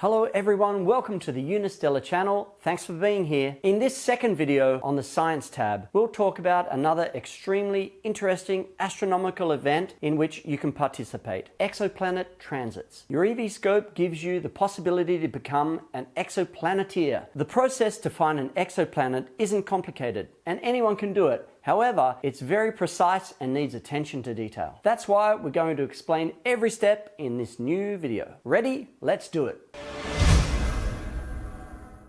Hello everyone, welcome to the Unistellar channel. Thanks for being here. In this second video on the Science tab, we'll talk about another extremely interesting astronomical event in which you can participate, exoplanet transits. Your eVscope gives you the possibility to become an exoplaneteer. The process to find an exoplanet isn't complicated and anyone can do it. However, it's very precise and needs attention to detail. That's why we're going to explain every step in this new video. Ready? Let's do it.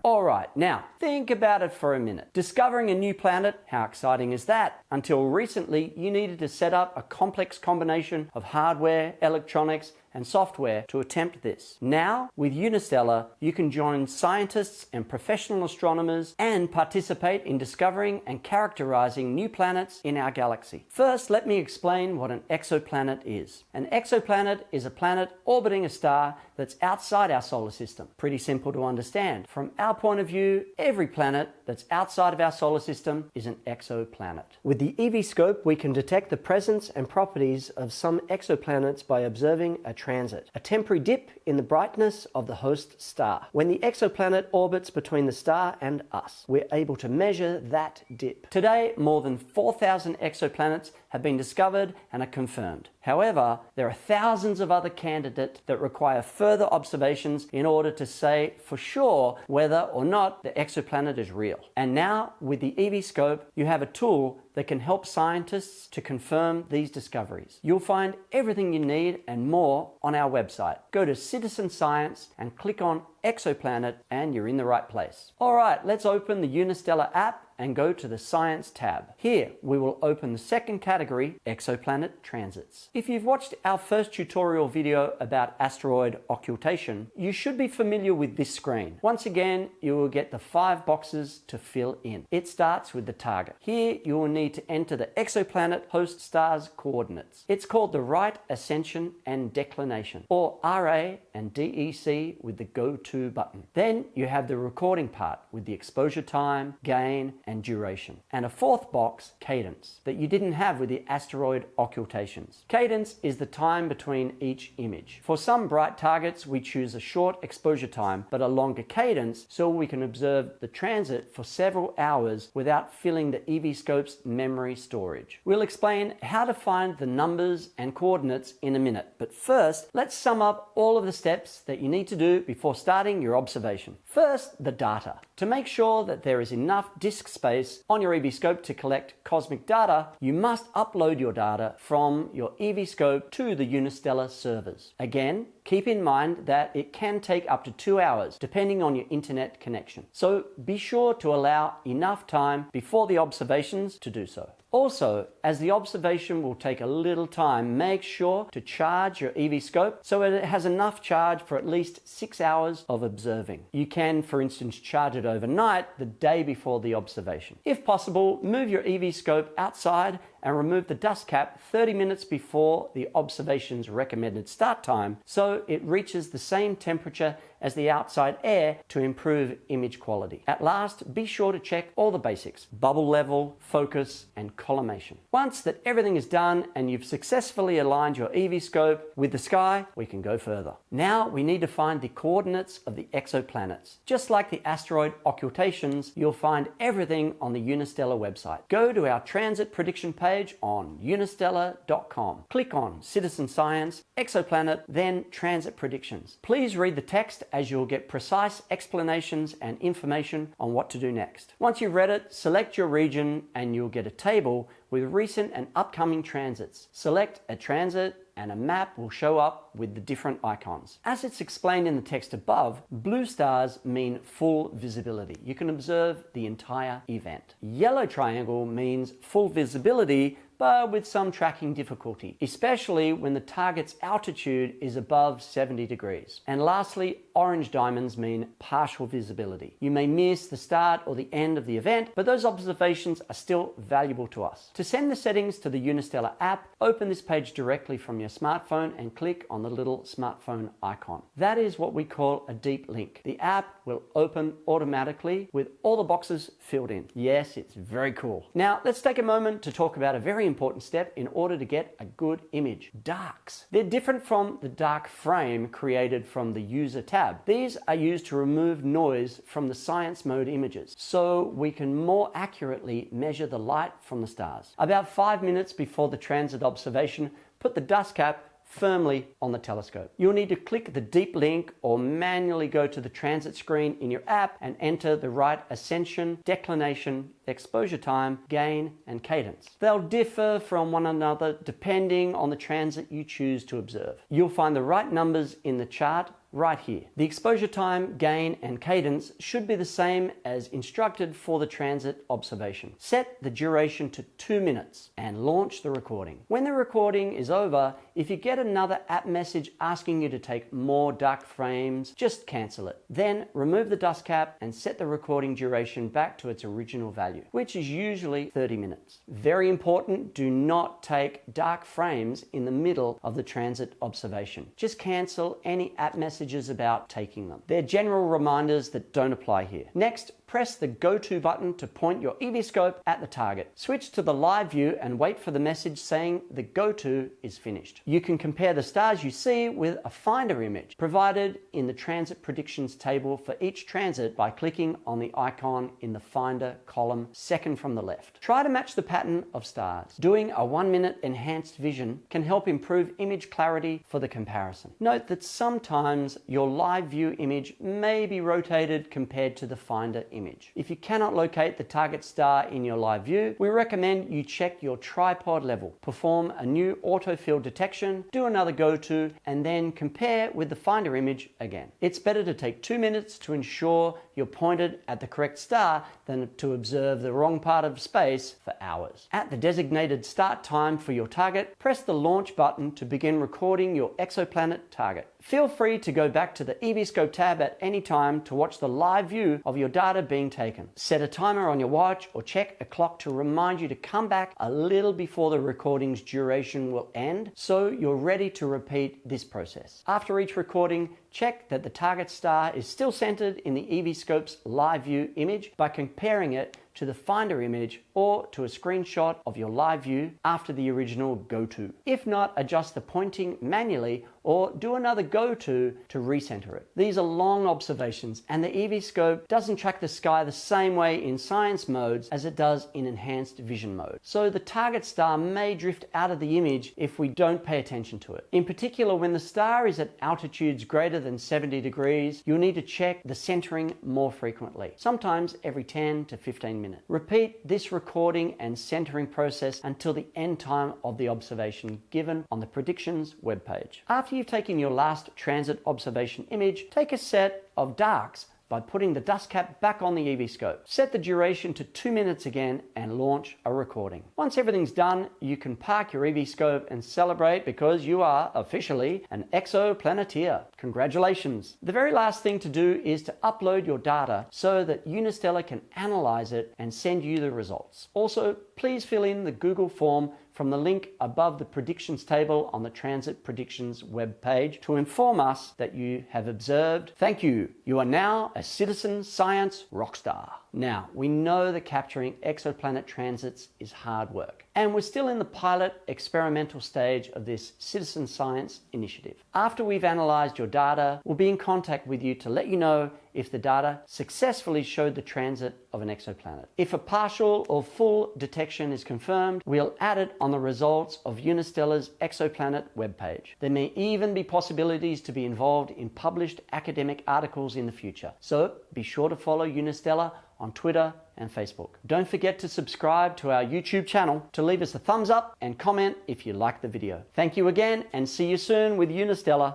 Alright, now think about it for a minute. Discovering a new planet, how exciting is that? Until recently, you needed to set up a complex combination of hardware, electronics, and software to attempt this. Now, with Unistellar, you can join scientists and professional astronomers and participate in discovering and characterizing new planets in our galaxy. First, let me explain what an exoplanet is. An exoplanet is a planet orbiting a star that's outside our solar system. Pretty simple to understand. From our point of view, every planet that's outside of our solar system is an exoplanet. With the eVscope, we can detect the presence and properties of some exoplanets by observing a transit, a temporary dip in the brightness of the host star. When the exoplanet orbits between the star and us, we're able to measure that dip. Today, more than 4,000 exoplanets have been discovered and are confirmed. However, there are thousands of other candidates that require further observations in order to say for sure whether or not the exoplanet is real. And now, with the eVscope, you have a tool that can help scientists to confirm these discoveries. You'll find everything you need and more on our website. Go to Citizen Science and click on Exoplanet and you're in the right place. Alright, let's open the Unistellar app and go to the Science tab. Here, we will open the second category, Exoplanet Transits. If you've watched our first tutorial video about asteroid occultation, you should be familiar with this screen. Once again, you will get the 5 boxes to fill in. It starts with the target. Here, you will need to enter the exoplanet host star's coordinates. It's called the right ascension and declination, or RA and DEC with the Go To button. Then you have the recording part with the exposure time, gain, and duration. And a fourth box, cadence, that you didn't have with the asteroid occultations. Cadence is the time between each image. For some bright targets, we choose a short exposure time, but a longer cadence so we can observe the transit for several hours without filling the eVscope's memory storage. We'll explain how to find the numbers and coordinates in a minute, but first, let's sum up all of the steps that you need to do before starting your observation. First, the data. To make sure that there is enough disk space on your eVscope to collect cosmic data, you must upload your data from your eVscope to the Unistellar servers. Again, keep in mind that it can take up to 2 hours depending on your internet connection. So be sure to allow enough time before the observations to do so. Also, as the observation will take a little time, make sure to charge your eVscope so that it has enough charge for at least 6 hours of observing. You can, for instance, charge it overnight the day before the observation. If possible, move your eVscope outside and remove the dust cap 30 minutes before the observation's recommended start time so it reaches the same temperature as the outside air to improve image quality. At last, be sure to check all the basics: bubble level, focus, and collimation. Once that everything is done and you've successfully aligned your eVscope with the sky, we can go further. Now we need to find the coordinates of the exoplanets. Just like the asteroid occultations, you'll find everything on the Unistellar website. Go to our transit prediction page on unistellar.com. Click on Citizen Science, Exoplanet, then Transit Predictions. Please read the text as you'll get precise explanations and information on what to do next. Once you've read it, select your region and you'll get a table with recent and upcoming transits. Select a transit and a map will show up with the different icons. As it's explained in the text above, blue stars mean full visibility. You can observe the entire event. Yellow triangle means full visibility, but with some tracking difficulty, especially when the target's altitude is above 70 degrees. And lastly, orange diamonds mean partial visibility. You may miss the start or the end of the event, but those observations are still valuable to us. To send the settings to the Unistellar app, open this page directly from your smartphone and click on the little smartphone icon. That is what we call a deep link. The app will open automatically with all the boxes filled in. Yes, it's very cool. Now, let's take a moment to talk about a very important step in order to get a good image. Darks. They're different from the dark frame created from the user tab. These are used to remove noise from the science mode images, so we can more accurately measure the light from the stars. About 5 minutes before the transit observation, put the dust cap firmly on the telescope. You'll need to click the deep link or manually go to the transit screen in your app and enter the right ascension, declination, exposure time, gain, and cadence. They'll differ from one another depending on the transit you choose to observe. You'll find the right numbers in the chart right here. The exposure time, gain, and cadence should be the same as instructed for the transit observation. Set the duration to 2 minutes and launch the recording. When the recording is over, if you get another app message asking you to take more dark frames, just cancel it. Then remove the dust cap and set the recording duration back to its original value, which is usually 30 minutes. Very important, do not take dark frames in the middle of the transit observation. Just cancel any app messages about taking them. They're general reminders that don't apply here. Next, press the Go To button to point your eVscope at the target. Switch to the live view and wait for the message saying the Go To is finished. You can compare the stars you see with a finder image provided in the transit predictions table for each transit by clicking on the icon in the finder column second from the left. Try to match the pattern of stars. Doing a 1-minute enhanced vision can help improve image clarity for the comparison. Note that sometimes your live view image may be rotated compared to the finder image. If you cannot locate the target star in your live view, we recommend you check your tripod level, perform a new autofill detection, do another Go To, and then compare with the finder image again. It's better to take 2 minutes to ensure you're pointed at the correct star than to observe the wrong part of space for hours. At the designated start time for your target, press the launch button to begin recording your exoplanet target. Feel free to go back to the eVscope tab at any time to watch the live view of your data being taken. Set a timer on your watch or check a clock to remind you to come back a little before the recording's duration will end, so you're ready to repeat this process. After each recording, check that the target star is still centered in the eVscope's live view image by comparing it to the finder image or to a screenshot of your live view after the original Go To. If not, adjust the pointing manually or do another Go To recenter it. These are long observations and the eVscope doesn't track the sky the same way in science modes as it does in enhanced vision mode. So the target star may drift out of the image if we don't pay attention to it. In particular, when the star is at altitudes greater than 70 degrees, you'll need to check the centering more frequently, sometimes every 10 to 15 minutes. Repeat this recording and centering process until the end time of the observation given on the predictions webpage. After you've taken your last transit observation image, take a set of darks by putting the dust cap back on the eVscope. Set the duration to 2 minutes again and launch a recording. Once everything's done, you can park your eVscope and celebrate because you are officially an exoplaneteer. Congratulations! The very last thing to do is to upload your data so that Unistellar can analyze it and send you the results. Also, please fill in the Google form from the link above the predictions table on the Transit Predictions webpage to inform us that you have observed. Thank you. You are now a citizen science rockstar. Now, we know that capturing exoplanet transits is hard work, and we're still in the pilot experimental stage of this citizen science initiative. After we've analyzed your data, we'll be in contact with you to let you know if the data successfully showed the transit of an exoplanet. If a partial or full detection is confirmed, we'll add it on the results of Unistellar's Exoplanet webpage. There may even be possibilities to be involved in published academic articles in the future. So be sure to follow Unistellar on Twitter and Facebook. Don't forget to subscribe to our YouTube channel, to leave us a thumbs up and comment if you like the video. Thank you again and see you soon with Unistellar.